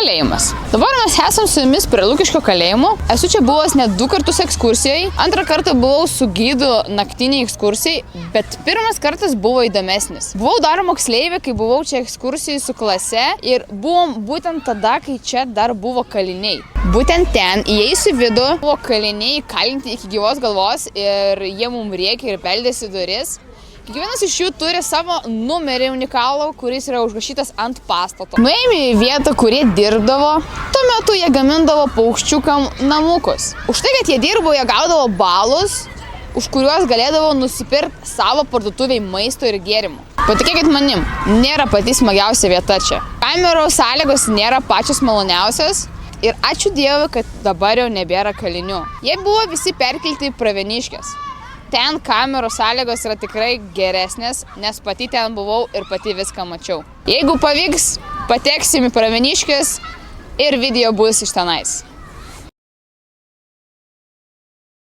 Kalėjimas. Dabar mes esam su jumis prie Lukiškių kalėjimo. Esu čia buvęs net 2 kartus ekskursijai. Antrą kartą buvau su gydu naktiniai ekskursijai, bet pirmas kartas buvo įdomesnis. Buvau dar moksleivė, kai buvau čia ekskursijai su klase ir buvom būtent tada, kai čia dar buvo kaliniai. Būtent ten, įėjus į vidų, buvo kaliniai kalinti iki gyvos galvos ir jie mums rėkė ir beldėsi duris. Kiekvienas iš jų turi savo numerį unikalų, kuris yra užrašytas ant pastato. Nuėjome į vietą, kurie dirbdavo. Tuo metu jie gamindavo paukščiukam namukus. Už tai, kad jie dirbo, jie gaudavo balus, už kuriuos galėdavo nusipirkti savo parduotuviai maisto ir gėrimų. Patikėkit manim, nėra pati smagiausia vieta čia. Kamerų sąlygos nėra pačios maloniausios. Ir ačiū Dievui, kad dabar jau nebėra kalinių. Jie buvo visi perkelti į Pravieniškes. Ten kamerų sąlygos yra tikrai geresnės, nes pati ten buvau ir pati viską mačiau. Jeigu pavyks, pateksim į Pravieniškes ir video bus iš tenais.